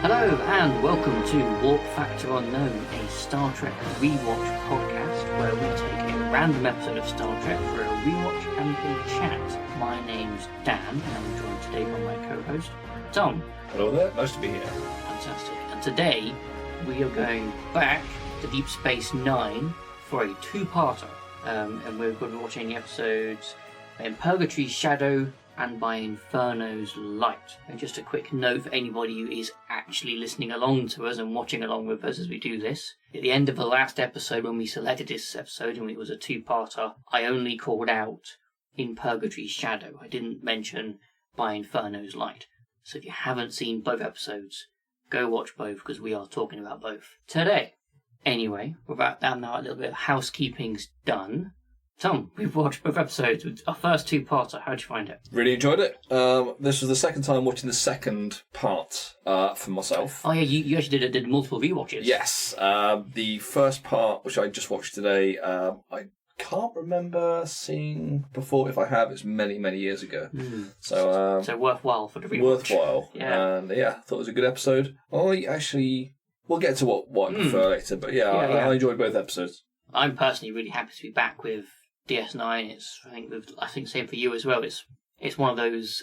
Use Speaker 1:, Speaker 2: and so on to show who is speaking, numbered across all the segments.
Speaker 1: Hello and welcome to Warp Factor Unknown, a Star Trek rewatch podcast where we take a random episode of Star Trek for a rewatch and a chat. My name's Dan and I'm joined today by my co-host, Tom.
Speaker 2: Hello there, nice to be here.
Speaker 1: Fantastic. And today we are going back to Deep Space Nine for a two-parter. And we're going to be watching the episodes in Purgatory's Shadow and by Inferno's Light. And just a quick note for anybody who is actually listening along to us and watching along with us as we do this. At the end of the last episode, when we selected this episode and it was a two-parter, I only called out In Purgatory's Shadow. I didn't mention By Inferno's Light. So if you haven't seen both episodes, go watch both because we are talking about both today. Anyway, without that now, a little bit of housekeeping's done. Tom, we've watched both episodes. Our first two-parter. How'd you find it?
Speaker 2: Really enjoyed it. This was the second time watching the second part for myself.
Speaker 1: Oh yeah, you actually did multiple rewatches.
Speaker 2: Yes. The first part, which I just watched today, I can't remember seeing before. If I have, it's many, many years ago. So
Speaker 1: worthwhile for the rewatch.
Speaker 2: Worthwhile.
Speaker 1: Yeah.
Speaker 2: And yeah, I thought it was a good episode. We'll get to what I prefer later, but I enjoyed both episodes.
Speaker 1: I'm personally really happy to be back with DS9. I think same for you as well. It's one of those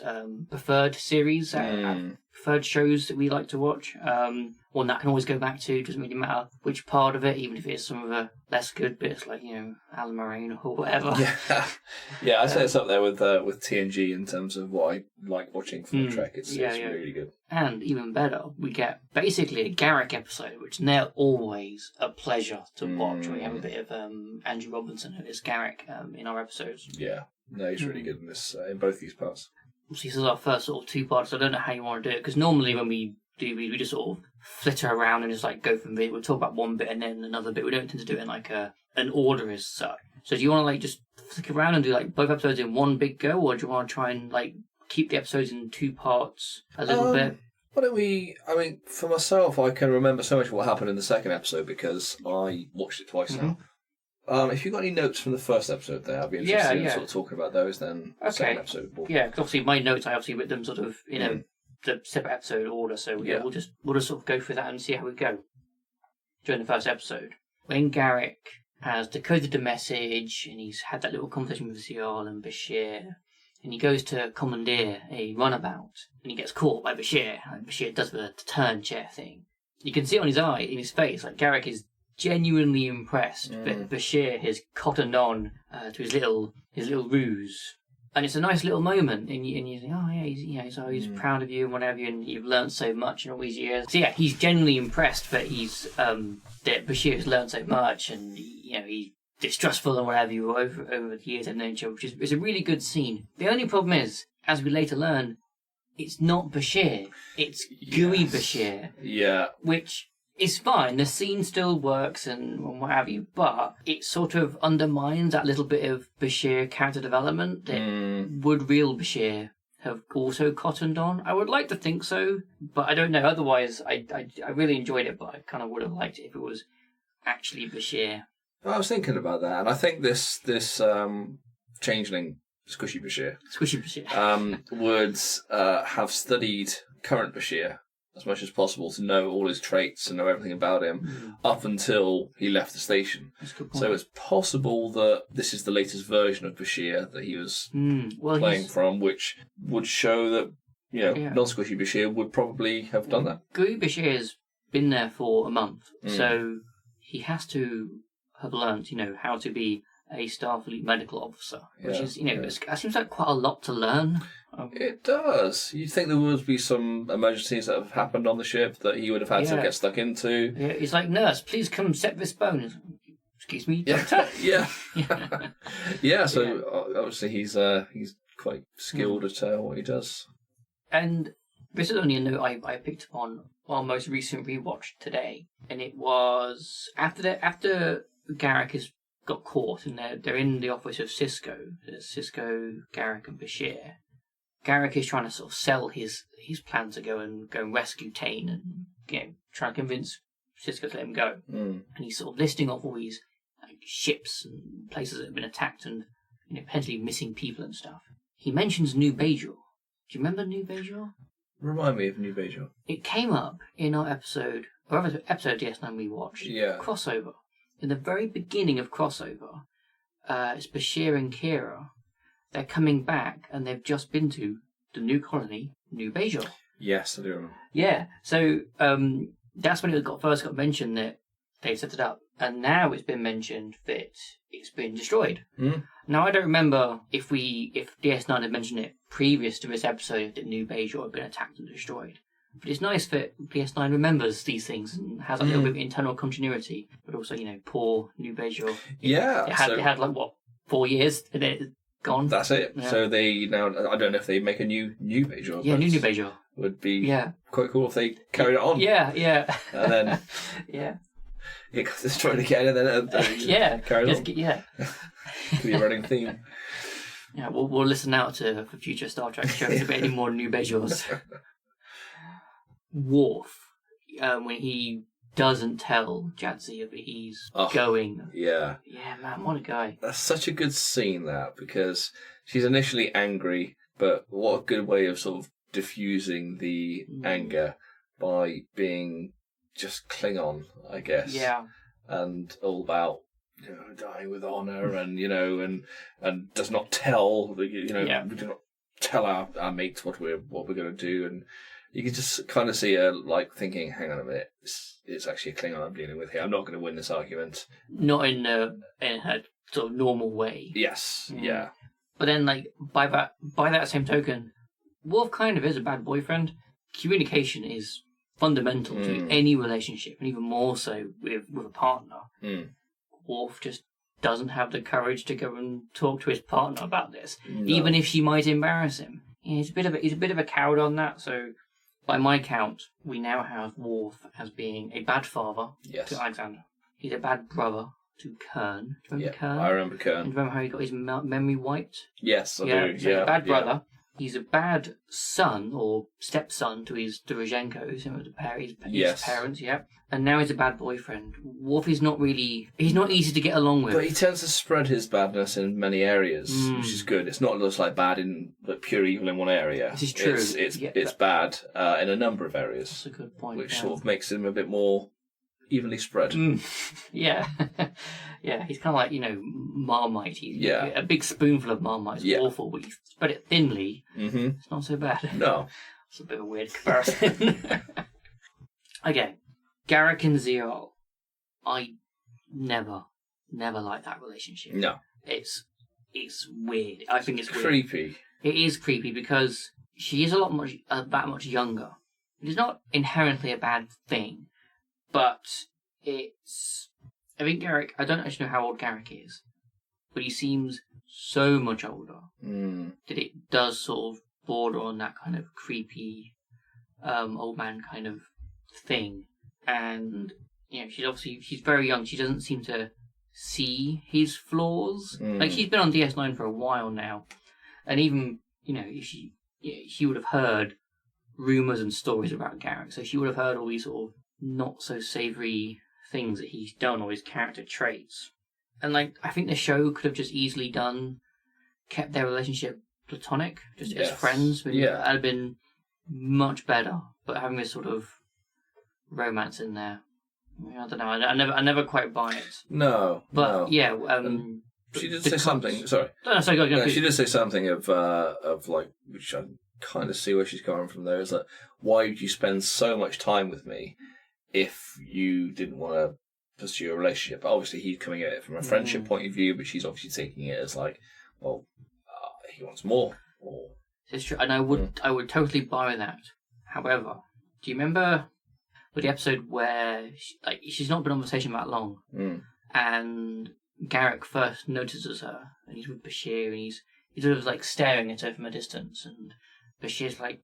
Speaker 1: preferred series, preferred shows that we like to watch. One that I can always go back to. Doesn't really matter which part of it, even if it's some of the less good bits, like Alan Moraine or whatever.
Speaker 2: Yeah. I'd say it's up there with TNG in terms of what I like watching from Trek. It's really good.
Speaker 1: And even better, we get basically a Garak episode, which they're always a pleasure to watch. We have a bit of Andrew Robinson, who is Garak, in our episodes.
Speaker 2: Yeah, no, he's really good in this in both these parts.
Speaker 1: Obviously, this is our first sort of two parts. So I don't know how you want to do it, because normally when we do we just sort of flitter around and just like go from bit. We'll talk about one bit and then another bit. We don't tend to do it in like an order as such. So do you want to like just flick around and do like both episodes in one big go, or do you want to try and like keep the episodes in two parts a little bit?
Speaker 2: Why don't we... I mean, for myself, I can remember so much of what happened in the second episode because I watched it twice now. If you've got any notes from the first episode there, I'd be interested in sort of talking about those then.
Speaker 1: Okay.
Speaker 2: Second episode.
Speaker 1: Yeah, because obviously my notes, I obviously with them sort of, the separate episode order, so we'll just sort of go through that and see how we go during the first episode. When Garak has decoded the message and he's had that little conversation with Zial and Bashir, and he goes to commandeer a runabout, and he gets caught by Bashir. And Bashir does the turn chair thing. You can see on in his face, like Garak is genuinely impressed that Bashir has cottoned on to his little ruse. And it's a nice little moment, and you think, oh yeah, he's proud of you and whatever, and you've learned so much in all these years. So yeah, he's genuinely impressed that that Bashir has learned so much, and he's distrustful and whatever you over the years of nature, which is a really good scene. The only problem is, as we later learn, it's not Bashir, it's gooey Bashir.
Speaker 2: Yeah.
Speaker 1: Which is fine, the scene still works and what have you, but it sort of undermines that little bit of Bashir character development that would real Bashir have also cottoned on. I would like to think so, but I don't know. Otherwise, I really enjoyed it, but I kind of would have liked it if it was actually Bashir.
Speaker 2: I was thinking about that, and I think this changeling, Squishy Bashir, would have studied current Bashir as much as possible to know all his traits and know everything about him up until he left the station.
Speaker 1: That's a good point.
Speaker 2: So it's possible that this is the latest version of Bashir that he was playing from, which would show that non-Squishy Bashir would probably have done that.
Speaker 1: Gooey Bashir's been there for a month, so he has to have learnt, how to be a Starfleet medical officer, which is, it seems like quite a lot to learn.
Speaker 2: It does. You'd think there would be some emergencies that have happened on the ship that he would have had to get stuck into.
Speaker 1: Yeah, he's like, nurse, please come set this bone. Excuse me, doctor?
Speaker 2: Yeah. So obviously he's quite skilled at what he does.
Speaker 1: And this is only a note I picked up on our most recent rewatch today, and it was after Garak has got caught and they're in the office of Cisco. There's Cisco, Garak, and Bashir. Garak is trying to sort of sell his plan to go and rescue Tane and try to convince Cisco to let him go. And he's sort of listing off all these ships and places that have been attacked and potentially missing people and stuff. He mentions New Bajor. Do you remember New Bajor?
Speaker 2: Remind me of New Bajor.
Speaker 1: It came up in our episode of DS9 we watched.
Speaker 2: Yeah.
Speaker 1: Crossover. In the very beginning of Crossover, it's Bashir and Kira. They're coming back, and they've just been to the new colony, New Bajor.
Speaker 2: Yes, I do remember.
Speaker 1: Yeah, so that's when it first got mentioned that they set it up, and now it's been mentioned that it's been destroyed. Now, I don't remember if DS9 had mentioned it previous to this episode that New Bajor had been attacked and destroyed. But it's nice that DS9 remembers these things and has a little bit of internal continuity, but also, poor New Bajor.
Speaker 2: Yeah.
Speaker 1: It had 4 years, and then it's gone.
Speaker 2: That's it.
Speaker 1: Yeah.
Speaker 2: So they now, I don't know if they make a new Bajor.
Speaker 1: Yeah, new Bajor.
Speaker 2: Would be quite cool if they carried it on.
Speaker 1: Yeah.
Speaker 2: And then it got destroyed again, and then carried on.
Speaker 1: Yeah.
Speaker 2: Could be a running theme.
Speaker 1: Yeah, we'll listen out for future Star Trek shows about any more New Bajors. Worf, when he doesn't tell Jadzia that he's going.
Speaker 2: Yeah.
Speaker 1: Yeah, man, what a guy.
Speaker 2: That's such a good scene, that, because she's initially angry, but what a good way of sort of diffusing the anger by being just Klingon, I guess.
Speaker 1: Yeah.
Speaker 2: And all about dying with honor, and and does not tell we do not tell our mates what we're going to do, and you can just kind of see her thinking, hang on a minute, it's actually a Klingon I'm dealing with here. I'm not going to win this argument.
Speaker 1: Not in her sort of normal way.
Speaker 2: Yes. Yeah.
Speaker 1: But then, by that same token, Worf kind of is a bad boyfriend. Communication is fundamental to any relationship, and even more so with a partner. Worf just doesn't have the courage to go and talk to his partner about this, even if she might embarrass him. He's a bit of a coward on that. So, by my count, we now have Worf as being a bad father to Alexander. He's a bad brother to Kern. Do you remember Kern?
Speaker 2: I remember Kern.
Speaker 1: And do you remember how he got his memory wiped?
Speaker 2: Yes, I do.
Speaker 1: So he's a bad brother. He's a bad son or stepson to his Doroshenkos, his parents, and now he's a bad boyfriend. Worf is not easy to get along with.
Speaker 2: But he tends to spread his badness in many areas, which is good. It's not just bad in pure evil in one area.
Speaker 1: This is true.
Speaker 2: It's bad in a number of areas.
Speaker 1: That's a good point.
Speaker 2: Which sort of makes him a bit more evenly spread.
Speaker 1: Yeah. Yeah, he's kind of Marmite. A big spoonful of Marmite is awful, but you spread it thinly, it's not so bad.
Speaker 2: No.
Speaker 1: It's a bit of a weird comparison. Okay, Garak and Zero. I never liked that relationship.
Speaker 2: No.
Speaker 1: It's weird. I think it's weird.
Speaker 2: Creepy.
Speaker 1: It is creepy because she is that much younger. It is not inherently a bad thing, but I think Garak, I don't actually know how old Garak is, but he seems so much older that it does sort of border on that kind of creepy old man kind of thing. And, she's very young. She doesn't seem to see his flaws. She's been on DS9 for a while now. And even, she would have heard rumours and stories about Garak. So she would have heard all these sort of not so savoury things that he's done, or his character traits. And I think the show could have just easily kept their relationship platonic, just as friends. That'd have been much better. But having this sort of romance in there, I don't know. I never quite buy it.
Speaker 2: No.
Speaker 1: But
Speaker 2: she did say something. Sorry.
Speaker 1: No, sorry.
Speaker 2: She did say something of which I kind of see where she's coming from. There is that, why would you spend so much time with me if you didn't want to pursue a relationship? Obviously, he's coming at it from a friendship point of view, but she's obviously taking it as he wants more.
Speaker 1: It's true, and I would totally buy that. However, do you remember the episode where she's not been on the station that long, and Garak first notices her, and he's with Bashir, and he's sort of staring at her from a distance, and Bashir's like,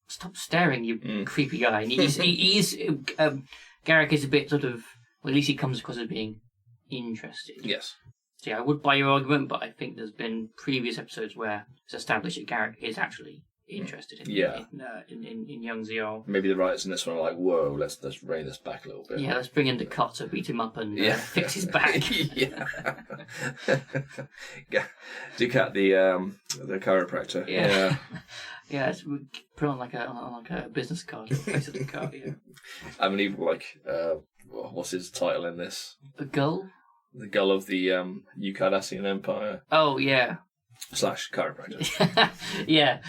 Speaker 1: "Stop staring, you creepy guy." And Garak is a bit sort of, well, at least he comes across as being interested.
Speaker 2: Yes.
Speaker 1: So I would buy your argument, but I think there's been previous episodes where it's established that Garak is actually interested in young Ziyal.
Speaker 2: Maybe the writers in this one are like, whoa, let's rein this back a little bit.
Speaker 1: Yeah, let's bring in the Cutter, beat him up, and fix his back.
Speaker 2: Duke out the chiropractor.
Speaker 1: Yeah. Yeah, put it on like a business card, or visiting card. Yeah.
Speaker 2: I mean, even like, what's his title in this?
Speaker 1: The gull.
Speaker 2: The gull of the Eucardassian Empire.
Speaker 1: Oh yeah.
Speaker 2: / chiropractor.
Speaker 1: Yeah.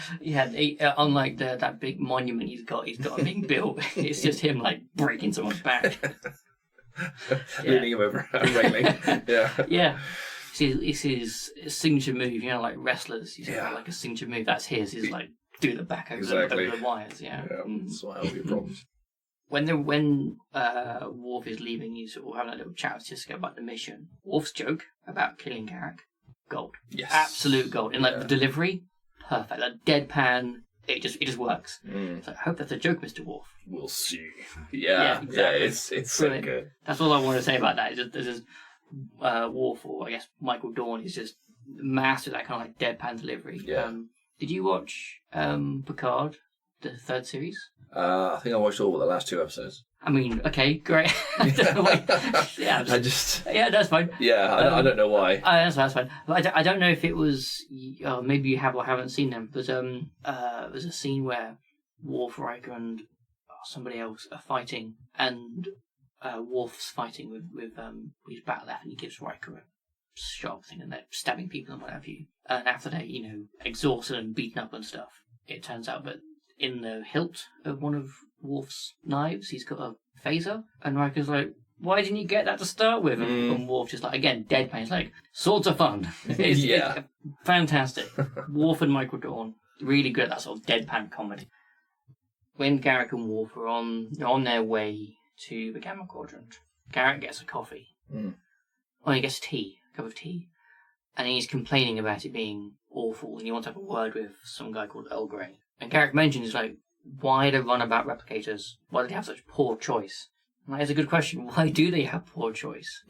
Speaker 1: Unlike that big monument he's got being built. It's just him like breaking someone's back.
Speaker 2: Leaning him over a railing. Yeah.
Speaker 1: Yeah. It's his signature move, like wrestlers. He's got like a signature move. That's his. He's like do the back over the wires. Yeah.
Speaker 2: That's why I'll be problems.
Speaker 1: When Worf is leaving, he's sort of having a little chat with Sisko about the mission. Worf's joke about killing Garak, gold.
Speaker 2: Yes.
Speaker 1: Absolute gold. And the delivery, perfect. Like deadpan, it just works. So I hope that's a joke, Mr. Worf.
Speaker 2: We'll see. Yeah, exactly. It's so good.
Speaker 1: That's all I want to say about that. It's just Worf, or I guess Michael Dorn, is just mastered that kind of like deadpan delivery.
Speaker 2: Yeah.
Speaker 1: Did you watch Picard, the third series?
Speaker 2: I think I watched all but the last 2 episodes.
Speaker 1: I mean, okay, great. Yeah, that's fine.
Speaker 2: Yeah, I don't know why.
Speaker 1: That's fine. But I don't know if it was, maybe you have or haven't seen them. But there's a scene where Worf, Riker, and somebody else are fighting, and Worf's fighting with his battle F, and he gives Riker a sharp thing, and they're stabbing people and what have you. And after they're exhausted and beaten up and stuff, it turns out that in the hilt of one of Worf's knives, he's got a phaser, and Riker's like, why didn't you get that to start with? And Worf just like, again, deadpan. He's like, swords are fun. It's fantastic. Worf and Michael Dorn, really good at that sort of deadpan comedy. When Garak and Worf are on their way to the Gamma Quadrant, Garak gets a coffee. Or he gets a cup of tea. And he's complaining about it being awful, and he wants to have a word with some guy called Earl Grey. And Garak mentions, like, why they run about replicators? Why do they have such poor choice? And that's a good question. Why do they have poor choice?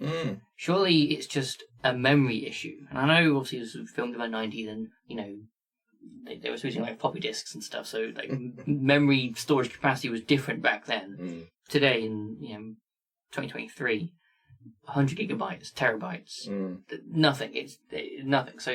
Speaker 1: Surely it's just a memory issue. And I know, obviously, it was filmed in the 90s, and, they were using, like, floppy disks and stuff, so, like, memory storage capacity was different back then. Today, in, 2023... 100 gigabytes, terabytes, nothing. It's nothing. So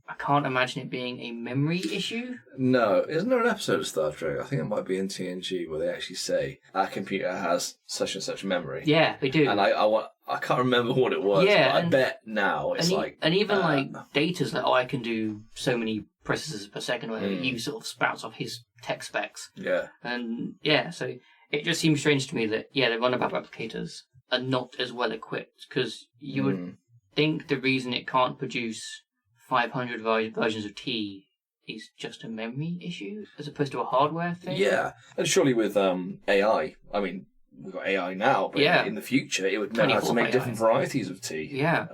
Speaker 1: I can't imagine it being a memory issue.
Speaker 2: No, isn't there an episode of Star Trek? I think it might be in TNG where they actually say our computer has such and such memory.
Speaker 1: Yeah, they do.
Speaker 2: And I can't remember what it was.
Speaker 1: Yeah,
Speaker 2: but I bet now it's
Speaker 1: and even like Data's like, I can do so many processes per second, where he sort of spouts off his tech specs.
Speaker 2: Yeah,
Speaker 1: and so it just seems strange to me that they run about replicators are not as well equipped, because you would think the reason it can't produce 500 versions of T is just a memory issue as opposed to a hardware thing.
Speaker 2: Yeah, and surely with AI, I mean, we've got AI now, but in the future it would know how to make different varieties of tea.
Speaker 1: Yeah.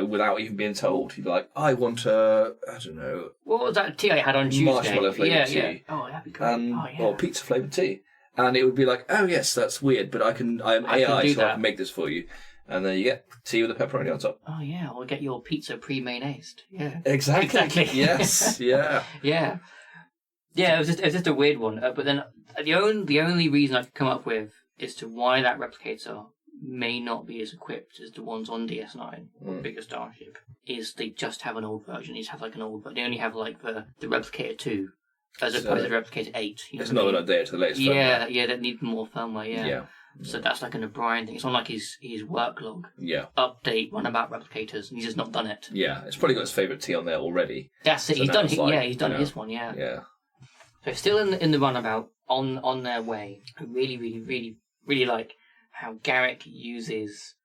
Speaker 2: Without even being told. You'd be like, I want I don't know.
Speaker 1: What was that tea I had on Tuesday?
Speaker 2: Marshmallow flavoured tea.
Speaker 1: Yeah. Oh, that'd be great.
Speaker 2: Or pizza flavoured tea. And it would be like, oh yes, that's weird, but I am AI, so I can make this for you. And then you get tea with a pepperoni on top. Oh
Speaker 1: yeah, or get your pizza pre-mayonnaised. Yeah.
Speaker 2: Exactly. Yes. Yeah.
Speaker 1: Yeah. Yeah. It was just a weird one. But then the only reason I could come up with as to why that replicator may not be as equipped as the ones on DS9 or the bigger starship is they just have an old version. They just have like an old, but they only have like the replicator 2. As opposed to Replicator 8.
Speaker 2: It's not an update to the latest
Speaker 1: firmware. Yeah, that need more firmware,
Speaker 2: yeah.
Speaker 1: So that's like an O'Brien thing. It's not like his work log.
Speaker 2: Yeah.
Speaker 1: Update, run about replicators, and he's just not done it.
Speaker 2: Yeah, it's probably got his favourite tea on there already.
Speaker 1: That's it. So he's done his one, yeah.
Speaker 2: Yeah.
Speaker 1: So still in the runabout, on their way, I really, really, really, really like how Garak uses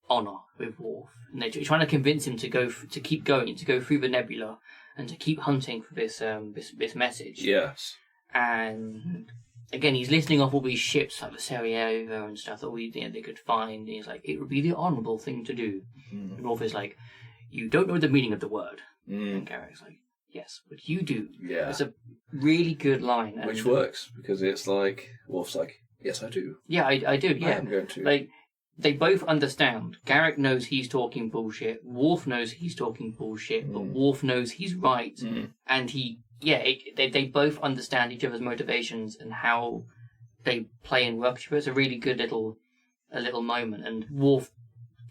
Speaker 1: honour with Worf. And they're trying to convince him to keep going, to go through the nebula, and to keep hunting for this message.
Speaker 2: Yes.
Speaker 1: And again, he's listing off all these ships like the Sarajevo and stuff that they could find. And he's like, it would be the honourable thing to do. And Worf is like, you don't know the meaning of the word. And Garak's like, yes, but you do.
Speaker 2: Yeah.
Speaker 1: It's a really good line.
Speaker 2: Which works, because it's like, Worf's like, yes, I do.
Speaker 1: Yeah, I do, yeah.
Speaker 2: I am going to.
Speaker 1: Like, they both understand. Garak knows he's talking bullshit. Worf knows he's talking bullshit, but Worf knows he's right. And they both understand each other's motivations and how they play and work together. It's a really good little moment. And Worf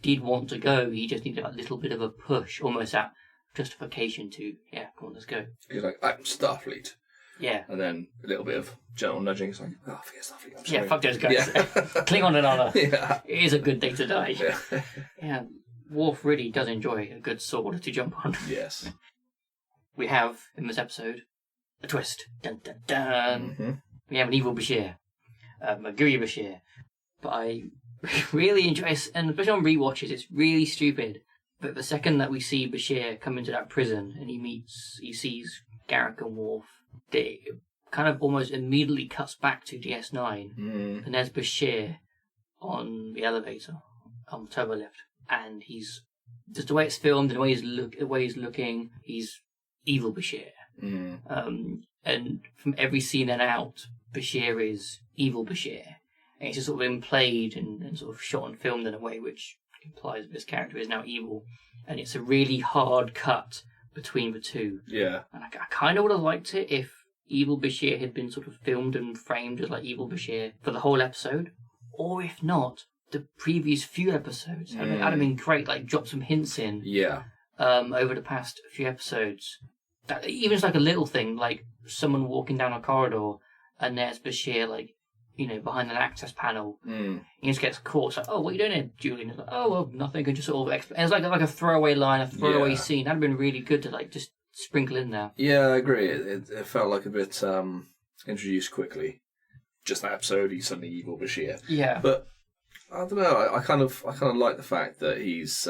Speaker 1: did want to go. He just needed a little bit of a push, almost that justification to, come on, let's go.
Speaker 2: He's like, I'm Starfleet.
Speaker 1: Yeah.
Speaker 2: And then a little bit of gentle nudging. It's like, oh, forget stuff.
Speaker 1: Yeah, fuck those guys.
Speaker 2: Yeah.
Speaker 1: Klingon and honor.
Speaker 2: Yeah.
Speaker 1: It is a good day to die.
Speaker 2: Yeah.
Speaker 1: Yeah. Worf really does enjoy a good sword to jump on.
Speaker 2: Yes.
Speaker 1: We have, in this episode, a twist. Dun dun dun.
Speaker 2: Mm-hmm.
Speaker 1: We have an evil Bashir. A Guri Bashir. But I really enjoy it, and especially on rewatches, it's really stupid. But the second that we see Bashir come into that prison and he sees Garak and Worf, it kind of almost immediately cuts back to DS9. And there's Bashir on the elevator, on the turbo lift. And he's, just the way it's filmed and the way he's looking, he's evil Bashir. And from every scene then out, Bashir is evil Bashir. And it's just sort of been played and sort of shot and filmed in a way which implies that this character is now evil. And it's a really hard cut between the two.
Speaker 2: Yeah.
Speaker 1: And I kind of would have liked it if evil Bashir had been sort of filmed and framed as like evil Bashir for the whole episode. Or if not, the previous few episodes. I mean, that'd have been great, like drop some hints in.
Speaker 2: Yeah.
Speaker 1: Over the past few episodes. That, even just like a little thing, like someone walking down a corridor and there's Bashir, like, you know, behind an access panel. He just gets caught. It's like, oh, what are you doing here, Julian? It's like, oh, well, nothing. And just sort of explain. It's like a throwaway line, a throwaway scene. That'd have been really good to like just sprinkle in there.
Speaker 2: Yeah, I agree. It felt like a bit introduced quickly. Just that episode, he's suddenly evil Bashir.
Speaker 1: Yeah,
Speaker 2: but I don't know. I kind of like the fact that he's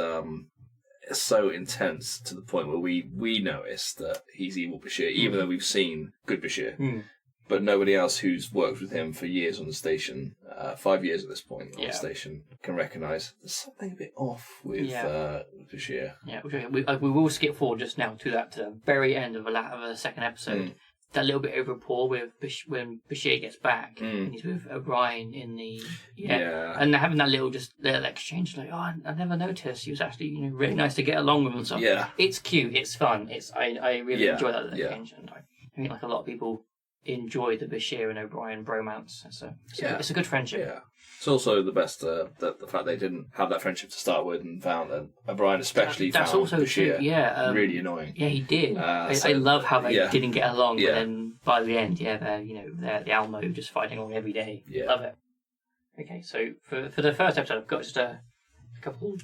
Speaker 2: so intense to the point where we notice that he's evil Bashir, even though we've seen good Bashir. But nobody else who's worked with him for years on the station, 5 years at this point on the station, can recognise there's something a bit off with Bashir. Yeah,
Speaker 1: we will skip forward just now to that very end of the second episode. That little bit of rapport with when Bashir gets back and he's with O'Brien in the and they're having that little exchange like, oh, I never noticed, he was actually really nice to get along with and stuff.
Speaker 2: Yeah,
Speaker 1: it's cute, it's fun, I really enjoy that exchange, and I think like a lot of people enjoy the Bashir and O'Brien bromance. It's a good friendship. Yeah.
Speaker 2: It's also the best the fact they didn't have that friendship to start with and found that O'Brien especially
Speaker 1: that's
Speaker 2: found
Speaker 1: also
Speaker 2: Bashir
Speaker 1: true.
Speaker 2: really annoying.
Speaker 1: Yeah, he did. I love how they didn't get along, but then by the end, they're the Almo just fighting along every day. Yeah. Love it. Okay, so for the first episode, I've got just a couple,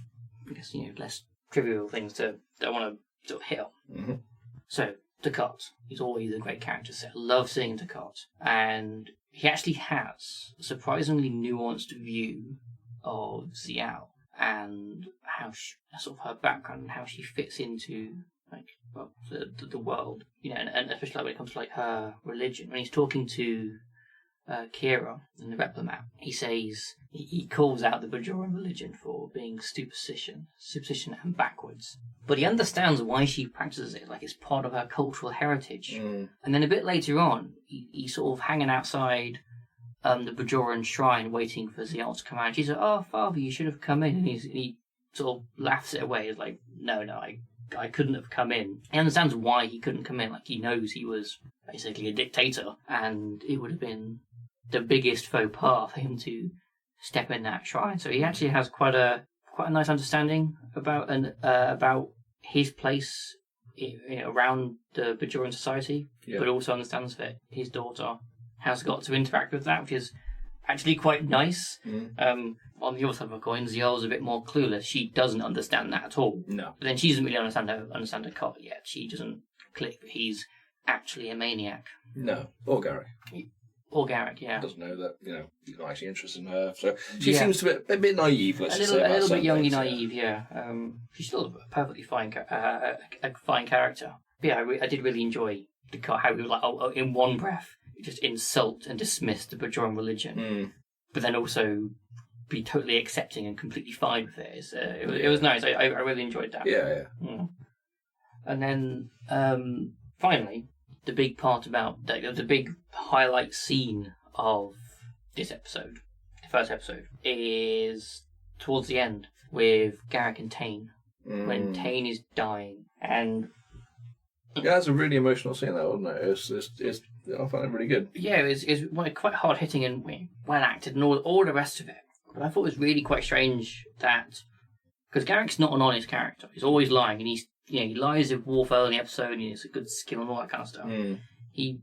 Speaker 1: I guess, less trivial things that I want to sort of hit on. So, Ducat, he's always a great character set. I love seeing Ducat. And he actually has a surprisingly nuanced view of Xiao and how sort of her background and how she fits into the world, and especially when it comes to her religion. When he's talking to Kira in the Replimap, he says he calls out the Bajoran religion for being superstition and backwards. But he understands why she practices it, like it's part of her cultural heritage. And then a bit later on, he's sort of hanging outside the Bajoran shrine waiting for Xiao to come out. She's like, oh, Father, you should have come in. And he sort of laughs it away. He's like, no, I couldn't have come in. He understands why he couldn't come in. Like, he knows he was basically a dictator, and it would have been the biggest faux pas for him to step in that shrine. So he actually has quite a nice understanding about his place around the Bajoran society, but also understands that his daughter has got to interact with that, which is actually quite nice. On the other side of the coin, Xiao's a bit more clueless. She doesn't understand that at all.
Speaker 2: No.
Speaker 1: But then she doesn't really understand the cop yet. She doesn't click that he's actually a maniac.
Speaker 2: No. Or Garrick.
Speaker 1: Or Garrick, yeah.
Speaker 2: Doesn't know that, he's not actually interested in her. So she seems to be a bit naive, let's say.
Speaker 1: A little bit young and naive, yeah. She's still a perfectly fine fine character. But yeah, I did really enjoy how he was in one breath, just insult and dismiss the Bajoran religion. But then also be totally accepting and completely fine with it. It was nice. I really enjoyed that.
Speaker 2: Yeah.
Speaker 1: And then, finally, the big part about the big highlight scene of this episode, the first episode, is towards the end with Garak and Tane, when Tane is dying, and
Speaker 2: it's a really emotional scene, that, wasn't it? I found it really good.
Speaker 1: Yeah, it's quite hard hitting and well acted and all the rest of it. But I thought it was really quite strange that, because Garak's not an honest character, he's always lying, and he lies with Worf early in the episode, and he's a good skill and all that kind of stuff. He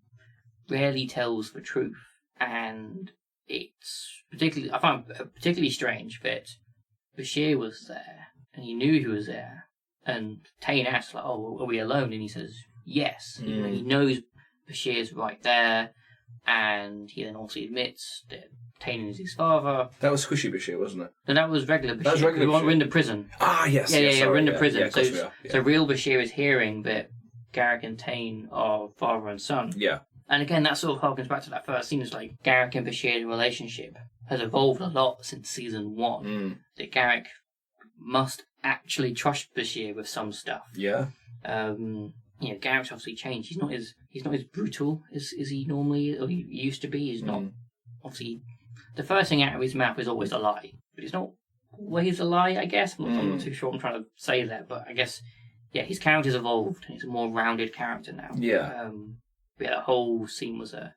Speaker 1: rarely tells the truth, and it's particularly, I find particularly strange that Bashir was there, and he knew he was there, and Tane asks, like, "Oh, are we alone?" And he says, "Yes." He knows Bashir's right there, and he then also admits that Tane is his father.
Speaker 2: That was Squishy Bashir, wasn't it?
Speaker 1: No, that was regular Bashir.
Speaker 2: That was regular Bashir.
Speaker 1: We're in the prison.
Speaker 2: Ah, yes.
Speaker 1: Yeah, we're in the prison.
Speaker 2: Yeah, of course we are.
Speaker 1: So real Bashir is hearing that Garrick and Tane are father and son.
Speaker 2: Yeah.
Speaker 1: And again, that sort of harkens back to that first scene. It's like Garrick and Bashir's relationship has evolved a lot since season 1. That Garrick must actually trust Bashir with some stuff.
Speaker 2: Yeah.
Speaker 1: Garrick's obviously changed. He's not as brutal as he normally or he used to be. He's not obviously. The first thing out of his mouth is always a lie, but it's not always a lie. I guess I'm not too sure. I'm trying to say that, but I guess his character's evolved. And he's a more rounded character now.
Speaker 2: Yeah.
Speaker 1: The whole scene was a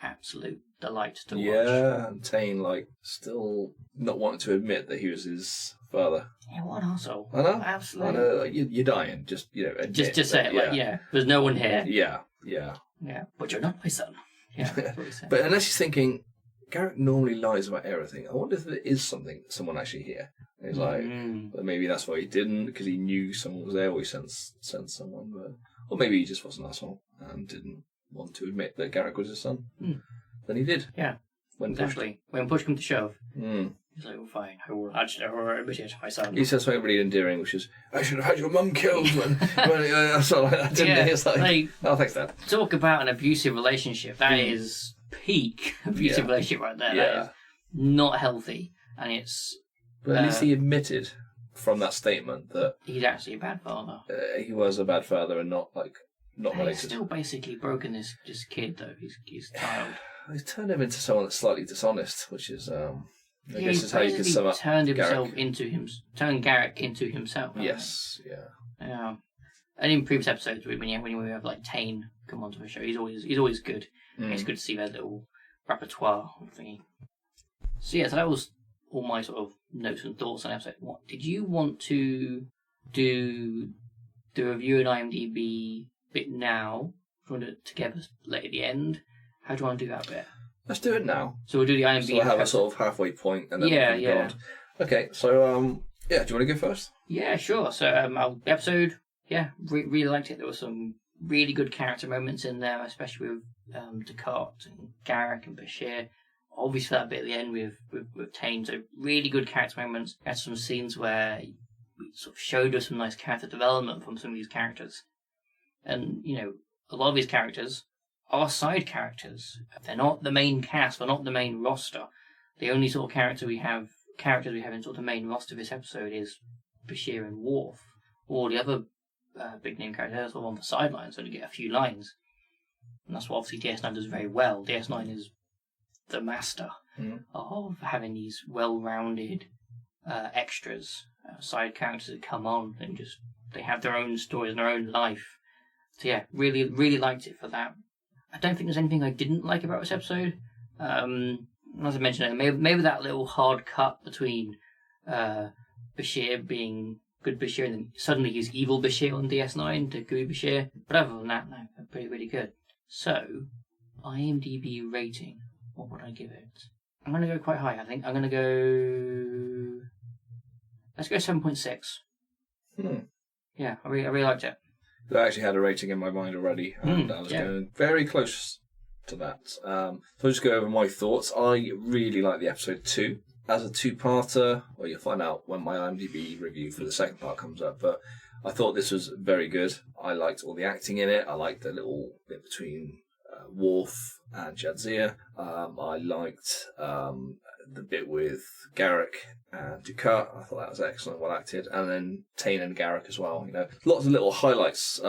Speaker 1: absolute delight to watch.
Speaker 2: Yeah, and Tane still not wanting to admit that he was his father.
Speaker 1: Yeah, what an arsehole.
Speaker 2: I know.
Speaker 1: Absolutely.
Speaker 2: I know. You're dying. Just admit
Speaker 1: just say it. There's no one here.
Speaker 2: Yeah.
Speaker 1: Yeah, but you're not my son. Yeah. That's what he said.
Speaker 2: But unless he's thinking, Garrick normally lies about everything. I wonder if there is someone actually here. And he's like, well, maybe that's why he didn't, because he knew someone was there, or he sensed someone. Or maybe he just was an asshole and didn't want to admit that Garrick was his son. Then he did.
Speaker 1: Yeah. When push came to shove, he's like, well, fine, I will admit it, my son.
Speaker 2: He says something really endearing, which is, I should have had your mum killed when something like that, didn't he? It's like, oh, thanks, Dad.
Speaker 1: Talk about an abusive relationship. That is peak abusive relationship right there. That is not healthy. And it's...
Speaker 2: But at least he admitted from that statement that...
Speaker 1: He's actually a bad father.
Speaker 2: He was a bad father and not related.
Speaker 1: He's still basically broken this kid, though, his child.
Speaker 2: He's turned him into someone that's slightly dishonest, which is... I guess is how you can sum up
Speaker 1: turned Garrick into himself.
Speaker 2: Yes,
Speaker 1: yeah. And in previous episodes, when we have Tane come onto the show, he's always good. It's good to see their little repertoire thingy. So so that was all my sort of notes and thoughts on the episode. What did you want to do? The review and IMDb bit now? Do you want to do it together later at the end? How do you want to do that bit?
Speaker 2: Let's do it now.
Speaker 1: So we'll do the IMDb.
Speaker 2: So we'll have a sort of halfway point, and then we'll go on. Okay, so do you want to go first?
Speaker 1: Yeah, sure. So our episode, really liked it. There were some really good character moments in there, especially with Descartes and Garrick and Bashir. Obviously, that bit at the end with Tane. So really good character moments. We had some scenes where we sort of showed us some nice character development from some of these characters, and a lot of these characters are side characters. They're not the main cast. They're not the main roster. The only sort of characters we have in sort of the main roster of this episode is Bashir and Worf. All the other big name characters are on the sidelines, only get a few lines. And that's what obviously DS9 does very well. DS9 is the master of having these well-rounded extras, side characters that come on and just they have their own stories and their own life. So yeah, really, really liked it for that. I don't think there's anything I didn't like about this episode. As I mentioned, maybe that little hard cut between Bashir being good Bashir and then suddenly he's evil Bashir on DS9 to Gooey Bashir. But other than that, no, pretty, really good. So, IMDb rating. What would I give it? I'm going to go quite high, I think. I'm going to go... Let's go 7.6. Yeah, I really liked it.
Speaker 2: I actually had a rating in my mind already, and I was going very close to that. So I'll just go over my thoughts. I really like the episode 2. As a two-parter, well, you'll find out when my IMDb review for the second part comes up, but I thought this was very good. I liked all the acting in it. I liked the little bit between Worf and Jadzia. I liked the bit with Garrick and Ducat. I thought that was excellent, well acted. And then Tane and Garrick as well. Lots of little highlights,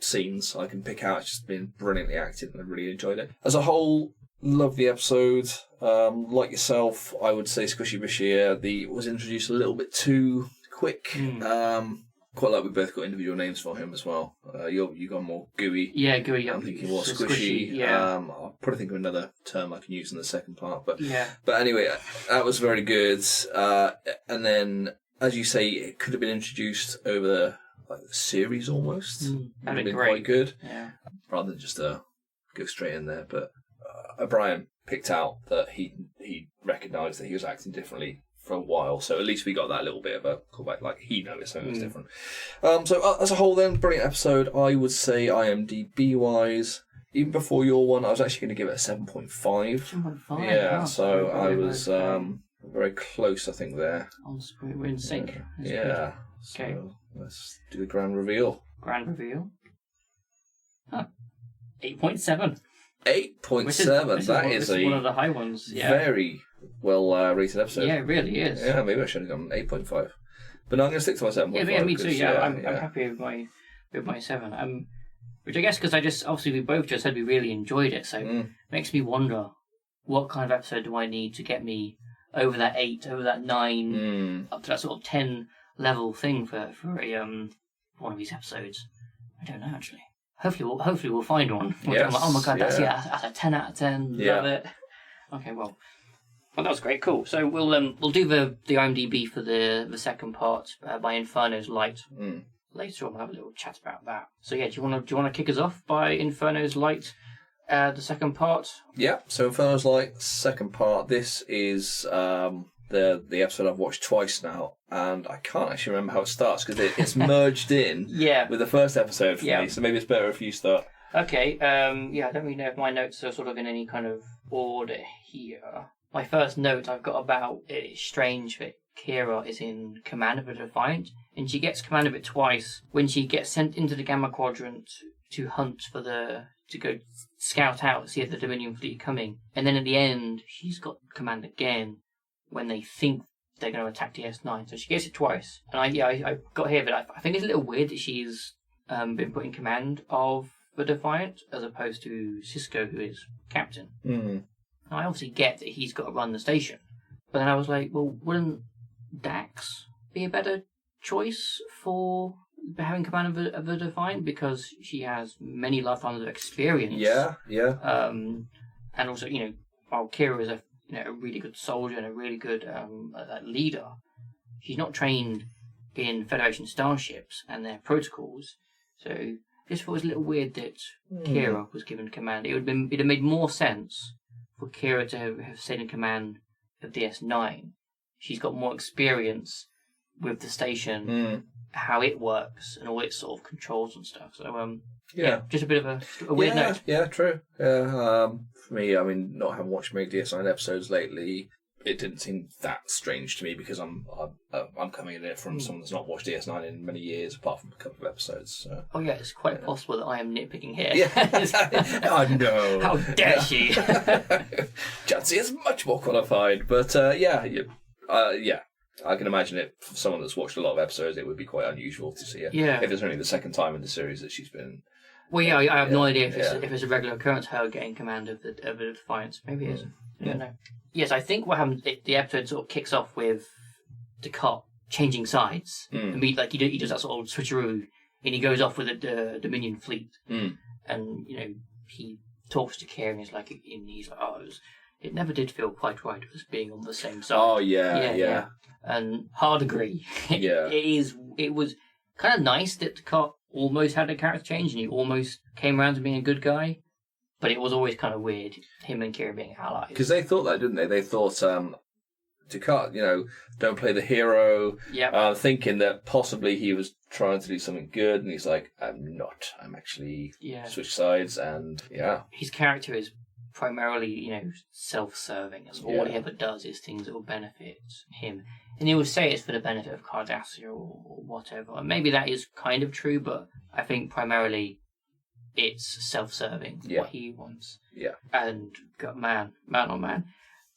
Speaker 2: scenes I can pick out. It's just been brilliantly acted and I really enjoyed it. As a whole, love the episode. Like yourself, I would say Squishy Bashir was introduced a little bit too quick. Quite like we both got individual names for him as well. You got more Gooey.
Speaker 1: Yeah, Gooey.
Speaker 2: I'm thinking more Squishy. I'll probably think of another term I can use in the second part. But anyway, that was very good. And then, as you say, it could have been introduced over the series almost.
Speaker 1: That'd
Speaker 2: been
Speaker 1: great.
Speaker 2: Quite good.
Speaker 1: Yeah.
Speaker 2: Rather than just a go straight in there. But O'Brien picked out that he recognised that he was acting differently for a while, so at least we got that little bit of a callback, like he noticed something was different. So as a whole then, brilliant episode. I would say IMDb wise, even before your one, I was actually going to give it a 7.5.
Speaker 1: 7.5?
Speaker 2: Yeah,
Speaker 1: oh,
Speaker 2: so I was very close, I think, there.
Speaker 1: We're in sync.
Speaker 2: Yeah.
Speaker 1: Okay.
Speaker 2: So let's do the grand reveal.
Speaker 1: Grand reveal. 8.7.
Speaker 2: 8.7. That is
Speaker 1: one of the high ones. Yeah.
Speaker 2: Very well rated episode.
Speaker 1: Yeah, it really is.
Speaker 2: Yeah, maybe I should have gone 8.5. But no, I'm going to stick to my 7.5.
Speaker 1: Yeah, me too. Yeah, I'm happy with my 7. Which I guess because obviously we both just said we really enjoyed it, so it makes me wonder what kind of episode do I need to get me over that 8, over that 9, up to that sort of 10 level thing for a one of these episodes. I don't know actually. Hopefully we'll find one.
Speaker 2: Yes,
Speaker 1: oh my god, that's a 10 out of 10. Love it. Okay, well that was great. Cool. So we'll do the IMDb for the second part by Inferno's Light. Later on, we'll have a little chat about that. So yeah, do you want to kick us off by Inferno's Light, the second part?
Speaker 2: Yeah. So Inferno's Light, second part. This is the episode I've watched twice now, and I can't actually remember how it starts because it's merged in with the first episode for me. So maybe it's better if you start.
Speaker 1: Okay. I don't really know if my notes are sort of in any kind of order here. My first note I've got about it's strange that Kira is in command of the Defiant, and she gets command of it twice when she gets sent into the Gamma Quadrant to hunt to go scout out, see if the Dominion fleet are coming, and then at the end she's got command again when they think they're going to attack DS9. So she gets it twice, and I got here, but I think it's a little weird that she's been put in command of the Defiant as opposed to Cisco, who is captain. I obviously get that he's got to run the station, but then I was like, well, wouldn't Dax be a better choice for having command of the Defiant because she has many lifetimes of experience?
Speaker 2: Yeah.
Speaker 1: And also, while Kira is a really good soldier and a really good leader, she's not trained in Federation starships and their protocols. So I just thought it was a little weird that Kira was given command. It'd have made more sense for Kira to have stayed in command of DS9. She's got more experience with the station, how it works, and all its sort of controls and stuff. So, just a bit of a weird note. Yeah,
Speaker 2: true. Yeah, for me, I mean, not having watched many DS9 episodes lately, it didn't seem that strange to me because I'm coming in it from someone that's not watched DS9 in many years, apart from a couple of episodes. So.
Speaker 1: Oh yeah, it's quite possible that I am nitpicking here.
Speaker 2: Yeah. I know.
Speaker 1: How dare she?
Speaker 2: Jancy is much more qualified, but I can imagine it for someone that's watched a lot of episodes. It would be quite unusual to see her.
Speaker 1: Yeah.
Speaker 2: If it's only the second time in the series that she's been.
Speaker 1: Well, yeah, I have no idea if it's a regular occurrence, her getting command of the Defiance. Maybe it isn't. I don't know. Yes, I think what happened, the episode sort of kicks off with Descartes changing sides. And he does that sort of switcheroo, and he goes off with the Dominion fleet. And, he talks to Kira, and he's like, it never did feel quite right as being on the same side.
Speaker 2: Oh, yeah.
Speaker 1: And hard agree.
Speaker 2: Yeah.
Speaker 1: It was kind of nice that Descartes almost had a character change, and he almost came around to being a good guy. But it was always kind of weird, him and Kira being allies.
Speaker 2: Because they thought that, didn't they? They thought, Descartes, don't play the hero.
Speaker 1: Yeah.
Speaker 2: Thinking that possibly he was trying to do something good, and he's like, I'm not. I'm actually switch sides, and
Speaker 1: his character is primarily, self-serving. That's all he ever does is things that will benefit him. And he will say it's for the benefit of Cardassia or whatever. And maybe that is kind of true, but I think primarily it's self-serving, what he wants.
Speaker 2: Yeah.
Speaker 1: And man,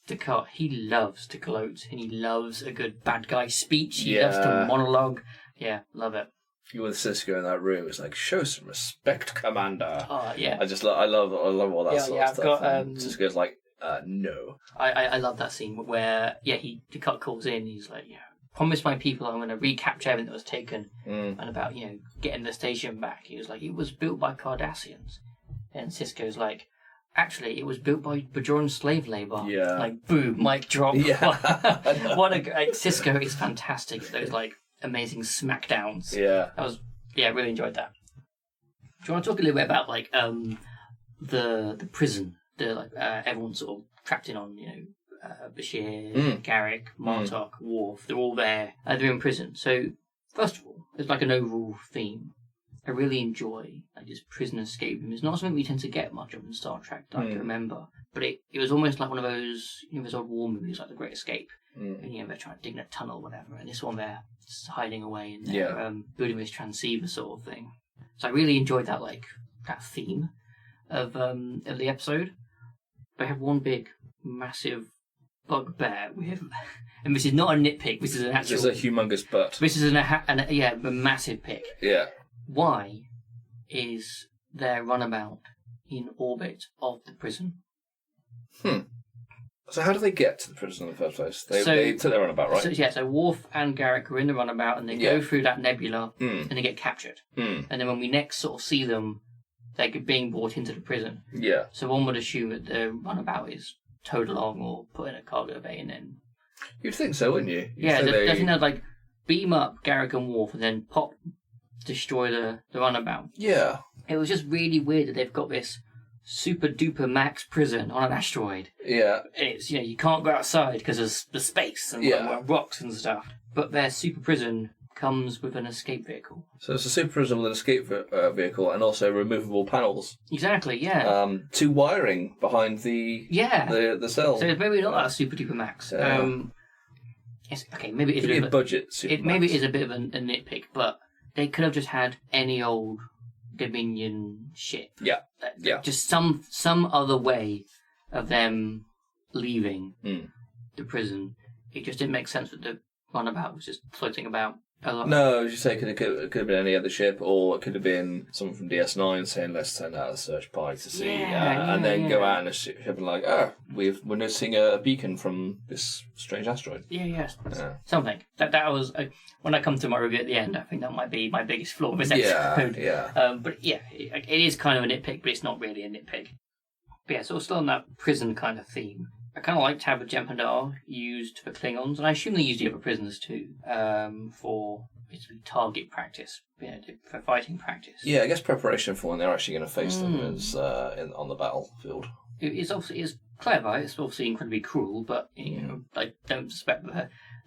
Speaker 1: Descartes, he loves to gloat, and he loves a good bad guy speech. He loves to monologue. Yeah, love it.
Speaker 2: You with Cisco in that room, it's like, show some respect, Commander.
Speaker 1: Oh, yeah.
Speaker 2: I love all that sort of stuff. Cisco's like, no.
Speaker 1: I love that scene where, Descartes calls in, he's like, promise my people I'm going to recapture everything that was taken, and about, getting the station back. He was like, it was built by Cardassians. And Cisco's like, actually, it was built by Bajoran slave labour.
Speaker 2: Yeah.
Speaker 1: Like, boom, mic drop.
Speaker 2: Yeah.
Speaker 1: What a Cisco is fantastic at those, amazing smackdowns.
Speaker 2: Yeah.
Speaker 1: I really enjoyed that. Do you want to talk a little bit about, the prison. Everyone's sort of trapped in on, Bashir, Garrick, Martok, Worf. They're all there. They're in prison. So, first of all, it's like an overall theme. I really enjoy this prison escape room. It's not something we tend to get much of in Star Trek that I can remember. But it was almost like one of those, those old war movies like The Great Escape. And, they're trying to dig in a tunnel or whatever. And this one, they're just hiding away and they're building this transceiver sort of thing. So I really enjoyed that, that theme of the episode. But I have one big, massive bugbear with, and this is not a nitpick. This is an actual.
Speaker 2: This is a humongous butt.
Speaker 1: This is a massive pick.
Speaker 2: Yeah.
Speaker 1: Why is there runabout in orbit of the prison?
Speaker 2: So how do they get to the prison in the first place? They took their runabout, right?
Speaker 1: So Worf and Garrick are in the runabout, and they go through that nebula, and they get captured. And then when we next sort of see them, they're being brought into the prison.
Speaker 2: Yeah.
Speaker 1: So one would assume that the runabout is towed along or put in a cargo bay, and then.
Speaker 2: You'd think so, wouldn't you?
Speaker 1: Doesn't they beam up Garrick and Worf and then destroy the runabout?
Speaker 2: Yeah.
Speaker 1: It was just really weird that they've got this super duper max prison on an asteroid.
Speaker 2: Yeah.
Speaker 1: And it's, you can't go outside because of the space and rocks and stuff. But their super prison comes with an escape vehicle.
Speaker 2: So it's a super prison with an escape vehicle and also removable panels.
Speaker 1: Exactly, yeah.
Speaker 2: To wiring behind the cell.
Speaker 1: So it's maybe not that super duper max. Maybe it's
Speaker 2: a budget super max.
Speaker 1: Maybe it is a bit of a nitpick, but they could have just had any old Dominion ship.
Speaker 2: Yeah.
Speaker 1: Just some other way of them leaving the prison. It just didn't make sense that the runabout was just floating about.
Speaker 2: No, as you say, it could have been any other ship, or it could have been someone from DS9 saying, let's send out a search party to see, and then go out in a ship and we're noticing a beacon from this strange asteroid.
Speaker 1: Yeah. Something. That was, when I come to my review at the end, I think that might be my biggest flaw of this episode. It is kind of a nitpick, but it's not really a nitpick. But yeah, so still on that prison kind of theme. I kind of liked how the Jem'Hadar used for Klingons, and I assume they used the other prisoners too, for basically target practice, for fighting practice.
Speaker 2: Yeah, I guess preparation for when they're actually going to face them is on the battlefield.
Speaker 1: It's clever. It's obviously incredibly cruel, but I don't suspect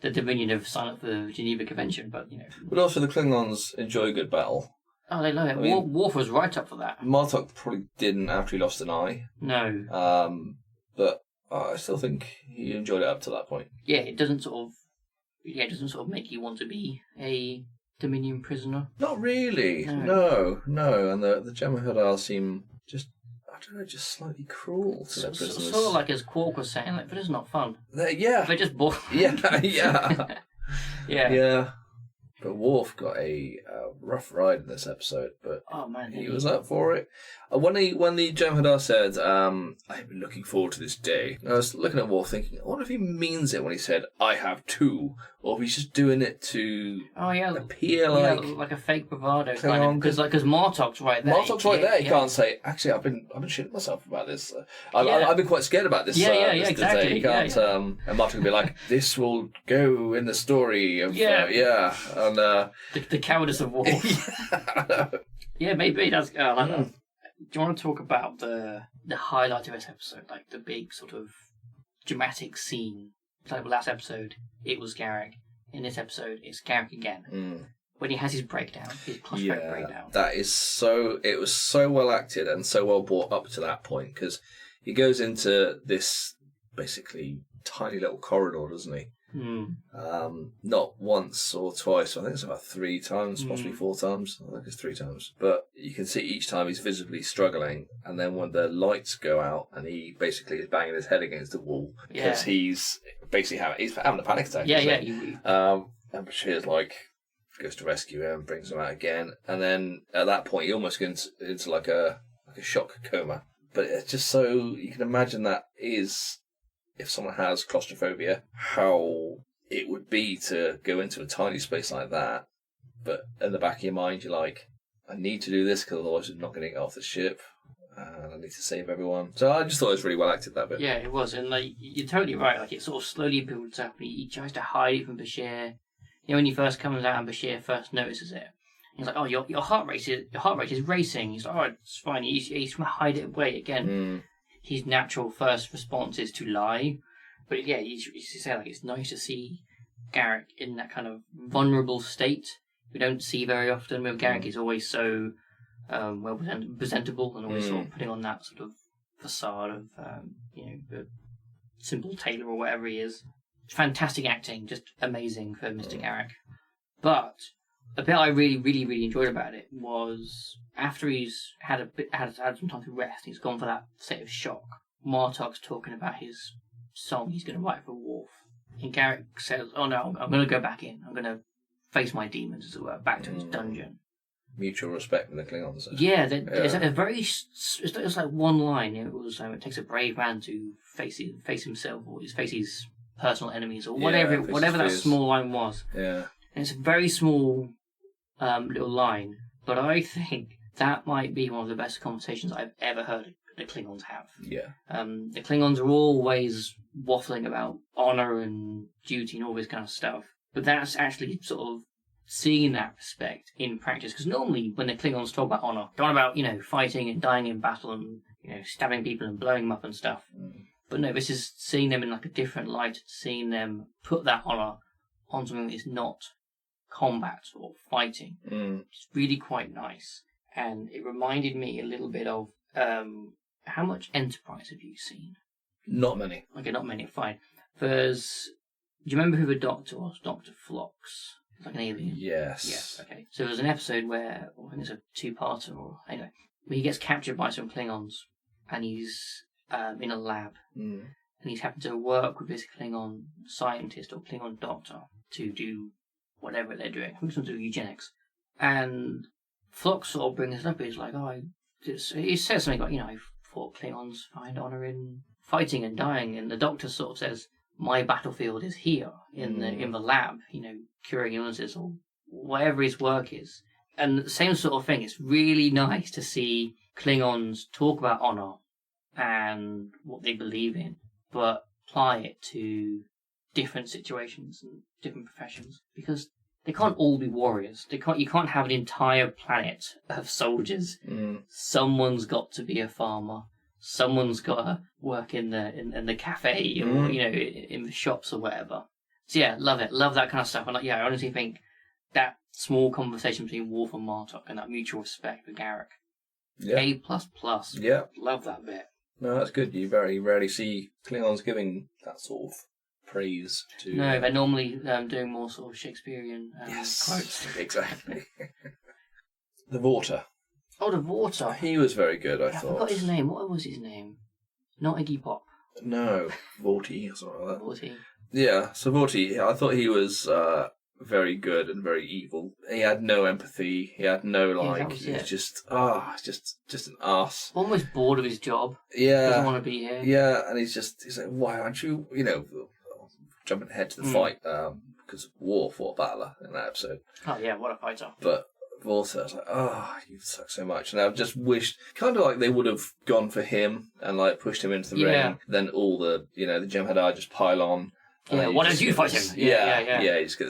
Speaker 1: the Dominion have signed up for the Geneva Convention, but
Speaker 2: But also the Klingons enjoy a good battle.
Speaker 1: Oh, they love it. Worf was right up for that.
Speaker 2: Martok probably didn't after he lost an eye.
Speaker 1: No.
Speaker 2: But I still think he enjoyed it up to that point.
Speaker 1: Yeah, it doesn't sort of make you want to be a Dominion prisoner.
Speaker 2: Not really. No. And the Jem'Hadar seem just slightly cruel to their prisoners.
Speaker 1: Sort of like as Quark was saying, but it's not fun. They're just boring.
Speaker 2: Yeah. Yeah. But Worf got a rough ride in this episode, but he was up for it. When the Jem'Hadar said, I've been looking forward to this day, I was looking at Worf thinking, I wonder if he means it when he said, I have two, or if he's just doing it to appear
Speaker 1: like a fake bravado kind of, because Martok's right there.
Speaker 2: Martok's right there. He can't say, actually, I've been shitting myself about this. I've been quite scared about this.
Speaker 1: Exactly.
Speaker 2: He can't, and Martok will be like, this will go in the story of, and
Speaker 1: the cowardice of Worf. Maybe that's. I like that. Do you want to talk about the highlight of this episode, like the big sort of dramatic scene? Like last episode, it was Garrick. In this episode, it's Garrick again. When he has his breakdown, his claustrophobic breakdown.
Speaker 2: It was so well acted and so well brought up to that point, because he goes into this basically tiny little corridor, doesn't he? Not once or twice. I think it's about 3 times, possibly 4 times. I think it's 3 times. But you can see each time he's visibly struggling, and then when the lights go out and he basically is banging his head against the wall because he's basically having a panic attack. And Bashir's goes to rescue him, brings him out again, and then at that point he almost gets into like a shock coma. But it's just so you can imagine that is. If someone has claustrophobia, how it would be to go into a tiny space like that. But in the back of your mind, you're like, I need to do this because otherwise I'm not going to get off the ship. And I need to save everyone. So I just thought it was really well acted, that bit.
Speaker 1: Yeah, it was. And you're totally right. It sort of slowly builds up. And he tries to hide it from Bashir. When he first comes out and Bashir first notices it, He's like, oh, your heart rate is racing. He's like, oh, it's fine. He's trying to hide it away again. His natural first response is to lie, but yeah, you say like it's nice to see Garrick in that kind of vulnerable state. We don't see very often with Garrick. He's always so well presentable and always sort of putting on that sort of facade of the simple tailor or whatever he is. Fantastic acting, just amazing for Mr. Garrick. But a bit I really, really, really enjoyed about it was after he's had some time to rest, he's gone for that state of shock. Martok's talking about his song he's going to write for Worf, and Garrick says, "Oh no, I'm going to go back in. I'm going to face my demons, as it were, back to his dungeon."
Speaker 2: Mutual respect with the Klingons.
Speaker 1: Yeah, it's a very. It's like one line. It was it takes a brave man to face himself or face his personal enemies or whatever that small line was.
Speaker 2: Yeah,
Speaker 1: and it's a very small little line, but I think that might be one of the best conversations I've ever heard the Klingons have.
Speaker 2: Yeah.
Speaker 1: The Klingons are always waffling about honor and duty and all this kind of stuff, but that's actually sort of seeing that respect in practice. Because normally when the Klingons talk about honor, they're on about fighting and dying in battle and stabbing people and blowing them up and stuff. But no, this is seeing them in like a different light, seeing them put that honor on something that is not combat or fighting. It's really quite nice, and it reminded me a little bit of how much Enterprise have you seen?
Speaker 2: Not many.
Speaker 1: Okay, not many. Fine. Do you remember who the Doctor was? Dr. Phlox. Like an alien.
Speaker 2: Yes.
Speaker 1: Yes. Okay. So there's an episode where I think it's a two-parter, or anyway, where he gets captured by some Klingons, and he's in a lab, and he's having to work with this Klingon scientist or Klingon doctor to do whatever they're doing. I think it's to do eugenics. And Phlox sort of brings it up. He's like, he says something like, I thought Klingons find honor in fighting and dying. And the doctor sort of says, my battlefield is here in the lab, curing illnesses or whatever his work is. And the same sort of thing. It's really nice to see Klingons talk about honor and what they believe in, but apply it to different situations and different professions, because they can't all be warriors. You can't have an entire planet of soldiers. Someone's got to be a farmer. Someone's got to work in the cafe or in the shops or whatever. So yeah, love it. Love that kind of stuff. And I honestly think that small conversation between Worf and Martok and that mutual respect with Garrick. Yeah. A++.
Speaker 2: Yeah.
Speaker 1: Love that bit.
Speaker 2: No, that's good. You very rarely see Klingons giving that sort of praise to...
Speaker 1: No, they're normally doing more sort of Shakespearean quotes.
Speaker 2: Exactly. The Vorta.
Speaker 1: Oh, the Vorta.
Speaker 2: He was very good, I thought.
Speaker 1: I forgot his name. What was his name? Not Iggy Pop.
Speaker 2: No, Vorty or something like that.
Speaker 1: Vorty.
Speaker 2: Yeah, so Vorty, I thought he was very good and very evil. He had no empathy. He had no, he was just an arse.
Speaker 1: Almost bored of his job.
Speaker 2: Yeah.
Speaker 1: Doesn't want to be here.
Speaker 2: Yeah, and he's like, why aren't you, jumping ahead to the fight, because Worf, what a battler in that episode.
Speaker 1: Oh yeah, what a fighter.
Speaker 2: But Vorta, I was like, you suck so much. And I've just wished, kind of like they would have gone for him and pushed him into the ring. Then all the, the Jem'Hadar just pile on.
Speaker 1: Yeah, why don't you fight him?
Speaker 2: Yeah, you just get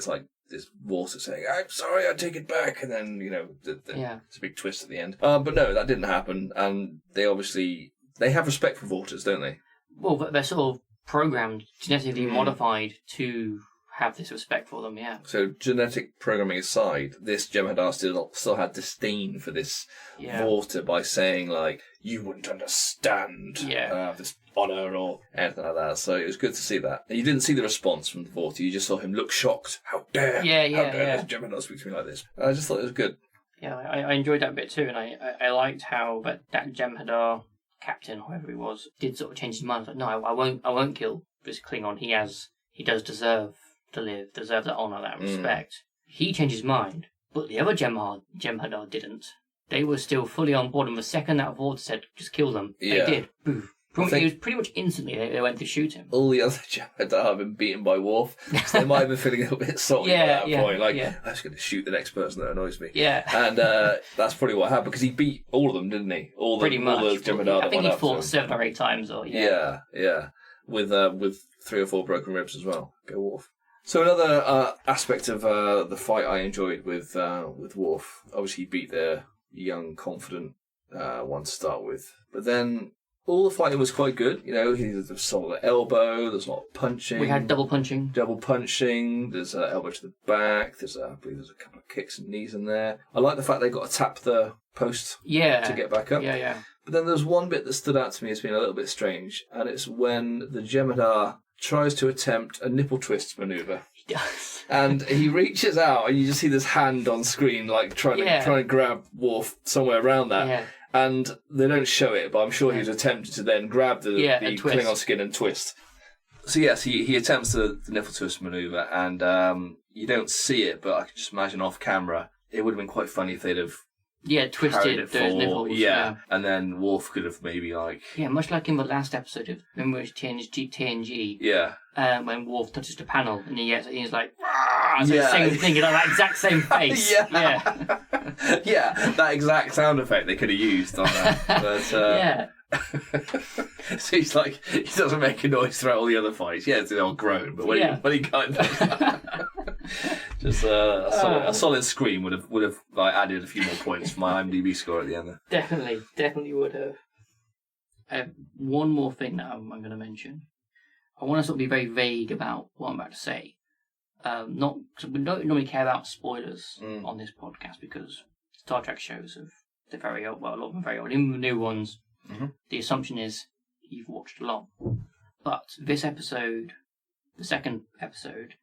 Speaker 2: this Vorta saying, I'm sorry, I take it back. And then, it's a big twist at the end. But no, that didn't happen. And they have respect for Vortas, don't they? Well,
Speaker 1: they're sort of programmed, genetically modified to have this respect for them, yeah.
Speaker 2: So genetic programming aside, this Jem'Hadar still had disdain for this Vorta by saying, you wouldn't understand this honour or anything like that. So it was good to see that. And you didn't see the response from the Vorta, you just saw him look shocked. How dare this Jem'Hadar speak to me like this? I just thought it was good.
Speaker 1: Yeah, I enjoyed that bit too, and I liked how that Jem'Hadar captain, whoever he was, did sort of change his mind. Like, no, I won't kill this Klingon. He does deserve to live, deserve that honour, that respect. He changed his mind, but the other Jem'Hadar didn't. They were still fully on board, and the second that Vorta said, just kill them, they did. Boof. It was pretty much instantly they went to shoot him.
Speaker 2: All the other Jem'Hadar have been beaten by Worf, so they might have been feeling a little bit salty at that point. I'm just going to shoot the next person that annoys me.
Speaker 1: Yeah.
Speaker 2: And that's probably what happened, because he beat all of them, didn't he?
Speaker 1: Pretty much.
Speaker 2: All the Jem'Hadar
Speaker 1: I think he fought 7 or 8 times. Or
Speaker 2: Yeah. With 3 or 4 broken ribs as well. Go Worf. So another aspect of the fight I enjoyed with Worf, obviously he beat the young, confident one to start with, but then all the fighting was quite good. You know, there's a solid elbow, there's a lot of punching.
Speaker 1: We had double punching.
Speaker 2: There's an elbow to the back. I believe there's a couple of kicks and knees in there. I like the fact they got to tap the post to get back up.
Speaker 1: Yeah.
Speaker 2: But then there's one bit that stood out to me as being a little bit strange, and it's when the Jem'Hadar tries to attempt a nipple twist maneuver.
Speaker 1: He does.
Speaker 2: And he reaches out, and you just see this hand on screen, like trying to grab Worf somewhere around that. Yeah. And they don't show it, but I'm sure he was attempting to then grab the Klingon skin and twist. So yes, he attempts the nipple twist maneuver, and you don't see it, but I can just imagine off camera, it would have been quite funny if they'd have
Speaker 1: twisted
Speaker 2: it
Speaker 1: those nipples.
Speaker 2: Yeah, and then Worf could have maybe
Speaker 1: much like in the last episode of remember it was TNG.
Speaker 2: Yeah.
Speaker 1: When Worf touches the panel and he's like, so the same thing, that exact same face.
Speaker 2: Yeah. Yeah, that exact sound effect they could have used on that. But so he's like, he doesn't make a noise throughout all the other fights. Yeah, it's an old groan, but when he kind of just a solid scream would have added a few more points for my IMDb score at the end there.
Speaker 1: Definitely would have. One more thing that I'm going to mention. I want to sort of be very vague about what I'm about to say. Not cause we don't normally care about spoilers on this podcast because Star Trek shows they're very old. Well, a lot of them are very old. Even the new ones, the assumption is you've watched along. But this episode, the second episode,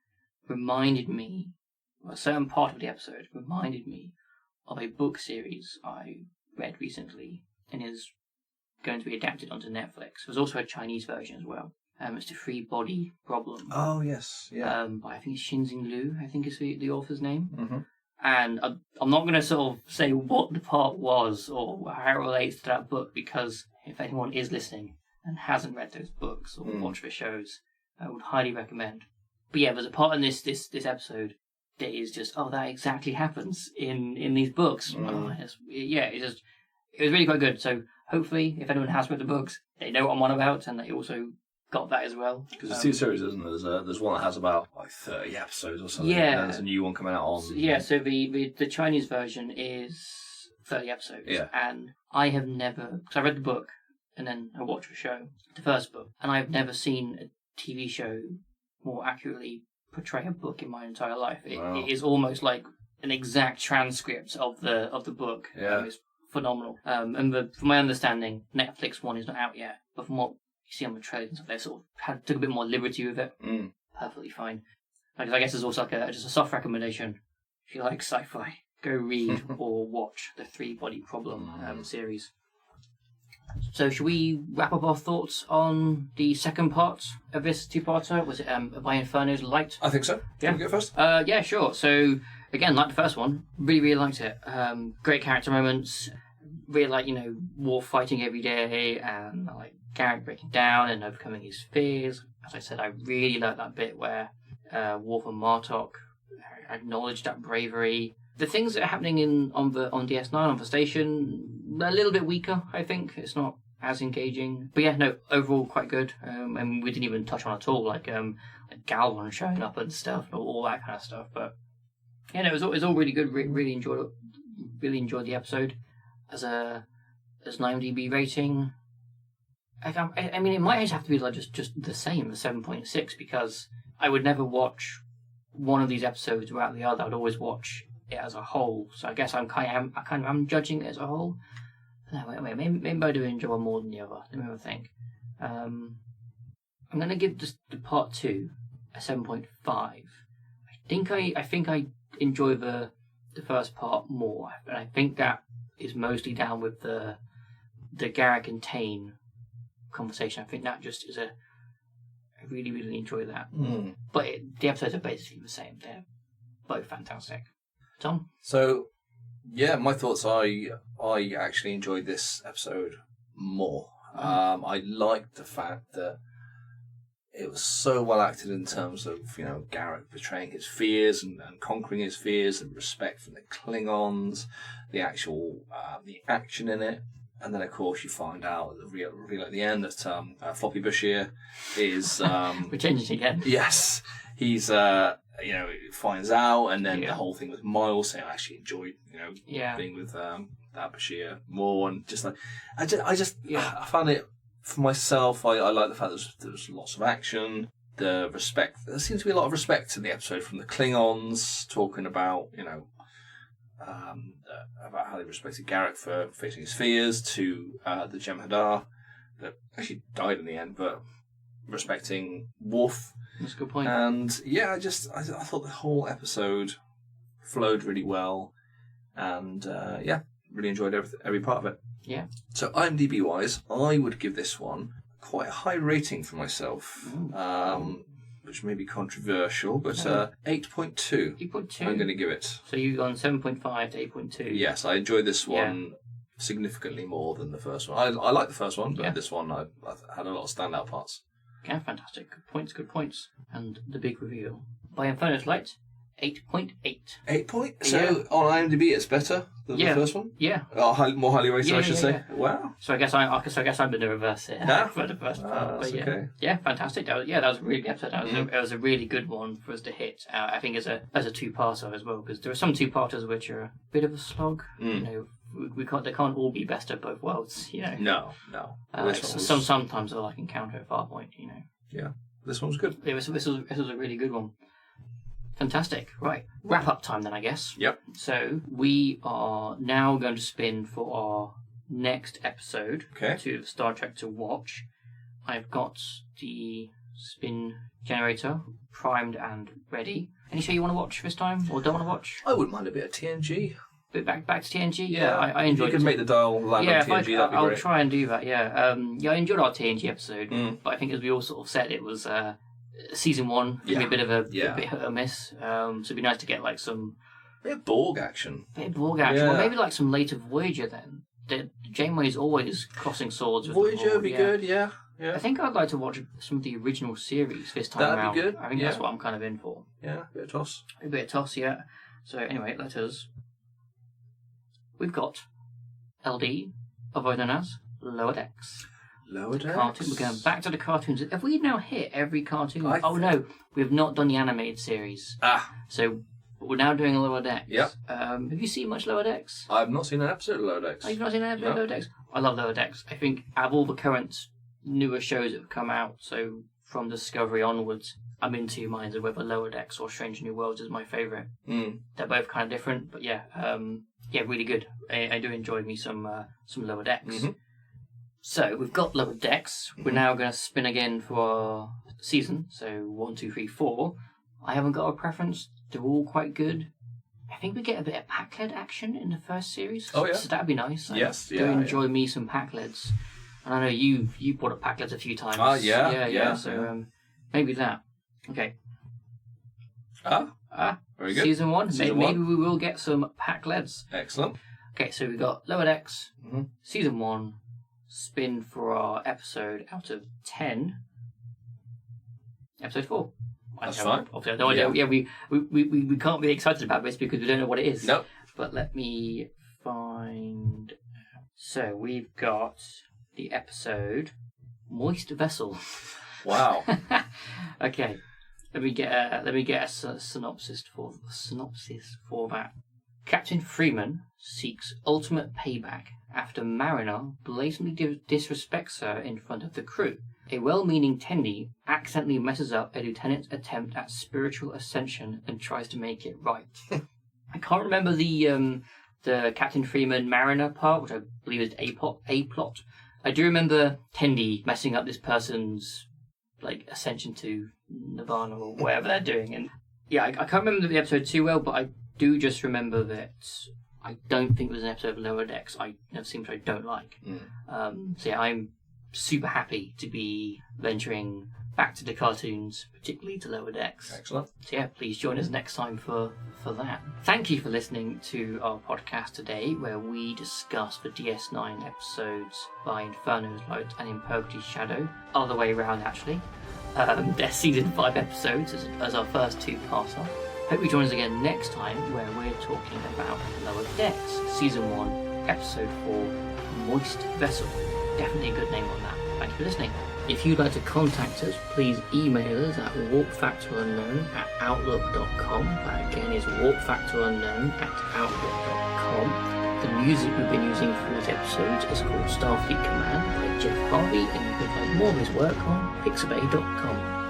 Speaker 1: reminded me, a certain part of the episode reminded me of a book series I read recently and is going to be adapted onto Netflix. There's also a Chinese version as well. It's the Three Body Problem.
Speaker 2: Oh, yes. Yeah.
Speaker 1: I think it's Xinxing Liu, I think is the author's name. Mm-hmm. And I'm not going to sort of say what the part was or how it relates to that book because if anyone is listening and hasn't read those books or watched the shows, I would highly recommend. But yeah, there's a part in this episode that is just, that exactly happens in these books. It was really quite good. So hopefully, if anyone has read the books, they know what I'm on about and they also got that as well.
Speaker 2: Because there's two series, isn't there? There's one that has about 30 episodes or something. Yeah. And there's a new one coming out on.
Speaker 1: So the Chinese version is 30 episodes.
Speaker 2: Yeah.
Speaker 1: And I have never, because I read the book and then I watched the show, the first book, and I've never seen a TV show more accurately portray a book in my entire life. It is almost like an exact transcript of the book.
Speaker 2: Yeah.
Speaker 1: It's phenomenal. And from my understanding, Netflix one is not out yet, but from what you see on the trailers and stuff, they sort of took a bit more liberty with it. Perfectly fine. I guess there's also just a soft recommendation. If you like sci-fi, go read or watch the Three Body Problem series. So should we wrap up our thoughts on the second part of this two-parter? Was it by Inferno's Light?
Speaker 2: I think so.
Speaker 1: Yeah.
Speaker 2: Can we go first?
Speaker 1: Yeah, sure. So again, like the first one, really liked it. Great character moments. Really like, Worf fighting every day and like Garrick breaking down and overcoming his fears. As I said, I really like that bit where Worf and Martok acknowledge that bravery. The things that are happening on DS9 on the station, a little bit weaker, I think. It's not as engaging. But yeah, no, overall quite good. And we didn't even touch on at all, like Galvan showing up and stuff, and all that kind of stuff. But yeah, no, it was all really good. Really enjoyed the episode. As an IMDb rating, I mean, it might just have to be like just the same as 7.6 because I would never watch one of these episodes without the other. I'd always watch it as a whole. So I guess I'm judging it as a whole. No, wait, maybe I do enjoy one more than the other. Let me have a think. I'm going to give the part 2 a 7.5. I think I enjoy the first part more, and I think that is mostly down with the Garrick and Tane conversation. I think that just is I really, really enjoy that. But the episodes are basically the same. They're both fantastic. Tom?
Speaker 2: So, yeah, my thoughts. I actually enjoyed this episode more. I liked the fact that it was so well acted in terms of, Garrick betraying his fears and conquering his fears, and respect for the Klingons, the actual the action in it. And then, of course, you find out the reveal at the end that Floppy Bashir is...
Speaker 1: We're changing again.
Speaker 2: Yes, he's finds out, and then the whole thing with Miles saying, I actually enjoyed being with that Bashir more, and just like I found it for myself. I like the fact that there was lots of action. The respect, there seems to be a lot of respect in the episode from the Klingons, talking about about how they respected Garrick for facing his fears, to the Jem'Hadar that actually died in the end, but respecting Worf.
Speaker 1: That's a good point.
Speaker 2: And I thought the whole episode flowed really well, and really enjoyed every part of it.
Speaker 1: Yeah.
Speaker 2: So IMDb wise, I would give this one quite a high rating for myself, which may be controversial, but 8.2.
Speaker 1: 8.2.
Speaker 2: I'm going to give it.
Speaker 1: So you've gone 7.5 to 8.2.
Speaker 2: Yes, I enjoyed this one significantly more than the first one. I like the first one, but this one I had a lot of standout parts.
Speaker 1: Yeah, fantastic. Good points. And the big reveal. By Inferno's Light, 8.8.
Speaker 2: 8 point? So on IMDb it's better than the first one?
Speaker 1: Yeah.
Speaker 2: More highly rated, I should say. Yeah. Wow.
Speaker 1: So I guess I'm in the reverse here for the first part. But
Speaker 2: okay.
Speaker 1: Yeah, fantastic. That was a really good episode. It was a really good one for us to hit. I think as a two-parter as well, because there are some two-parters which are a bit of a slog. They can't all be best of both worlds,
Speaker 2: No.
Speaker 1: Sometimes they'll encounter a far point,
Speaker 2: Yeah, this one was good.
Speaker 1: This was a really good one. Fantastic. Right, wrap up time then, I guess.
Speaker 2: Yep.
Speaker 1: So we are now going to spin for our next episode to Star Trek to watch. I've got the spin generator primed and ready. Any show you want to watch this time, or don't want to watch?
Speaker 2: I wouldn't mind a bit of TNG.
Speaker 1: Back to TNG. Yeah, I enjoyed it.
Speaker 2: You could make the dial land on TNG. That'd be great.
Speaker 1: I'll try and do that. Yeah, I enjoyed our TNG episode, but I think as we all sort of said, it was season 1. Could be a bit of a bit hit or miss. So it'd be nice to get some
Speaker 2: bit of Borg action.
Speaker 1: Or maybe some later Voyager then. Janeway's always crossing swords with
Speaker 2: Voyager would be good. Yeah.
Speaker 1: I think I'd like to watch some of the original series this time around.
Speaker 2: That'd be good.
Speaker 1: I think that's what I'm kind of in for.
Speaker 2: Yeah, a bit of toss.
Speaker 1: A bit of toss, yeah. So anyway, we've got LD, otherwise known as Lower Decks.
Speaker 2: Lower Decks.
Speaker 1: Cartoon. We're going back to the cartoons. Have we now hit every cartoon? No, we have not done the animated series. So we're now doing Lower Decks.
Speaker 2: Yep.
Speaker 1: Have you seen much Lower Decks?
Speaker 2: I've not seen an episode of Lower Decks.
Speaker 1: Oh, you've not seen an episode of Lower Decks? I love Lower Decks. I think out of all the current newer shows that have come out, so from Discovery onwards, I'm in two minds of whether Lower Decks or Strange New Worlds is my favourite. They're both kind of different, but really good. I do enjoy me some Lower Decks. Mm-hmm. So we've got Lower Decks. We're now going to spin again for our season. So 1, 2, 3, 4. I haven't got a preference. They're all quite good. I think we get a bit of pack-led action in the first series.
Speaker 2: Oh yeah,
Speaker 1: so that'd be nice.
Speaker 2: Yes,
Speaker 1: do enjoy me some pack-leds. And I know you brought up pack-leds a few times.
Speaker 2: Yeah.
Speaker 1: So maybe that. Okay.
Speaker 2: Very good.
Speaker 1: Season 1. Maybe we will get some pack-leds.
Speaker 2: Excellent.
Speaker 1: Okay, so we've got Lower Decks, Season 1, spin for our episode out of 10. Episode 4.
Speaker 2: That's fine.
Speaker 1: Obviously, I have no idea. Yeah, we can't be excited about this because we don't know what it is.
Speaker 2: Nope.
Speaker 1: But let me find... So, we've got the episode Moist Vessel.
Speaker 2: Wow.
Speaker 1: Okay. Let me get a synopsis for that. Captain Freeman seeks ultimate payback after Mariner blatantly disrespects her in front of the crew. A well-meaning Tendi accidentally messes up a lieutenant's attempt at spiritual ascension and tries to make it right. I can't remember the Captain Freeman Mariner part, which I believe is A plot. I do remember Tendi messing up this person's ascension to Nirvana or whatever they're doing, and I can't remember the episode too well, but I do just remember that I don't think it was an episode of Lower Decks I don't like. I'm super happy to be venturing back to the cartoons, particularly to Lower Decks.
Speaker 2: Excellent.
Speaker 1: So please join us next time for that. Thank you for listening to our podcast today, where we discuss the DS9 episodes by Inferno's Light and In Purgatory's Shadow. Other way around, actually. They're season 5 episodes as our first two-parter. Hope you join us again next time, where we're talking about Lower Decks, season 1, episode 4, Moist Vessel. Definitely a good name on that. Thank you for listening. If you'd like to contact us, please email us at warpfactorunknown@outlook.com. That again is warpfactorunknown@outlook.com. The music we've been using for these episodes is called Starfleet Command by Jeff Harvey, and you can find more of his work on pixabay.com.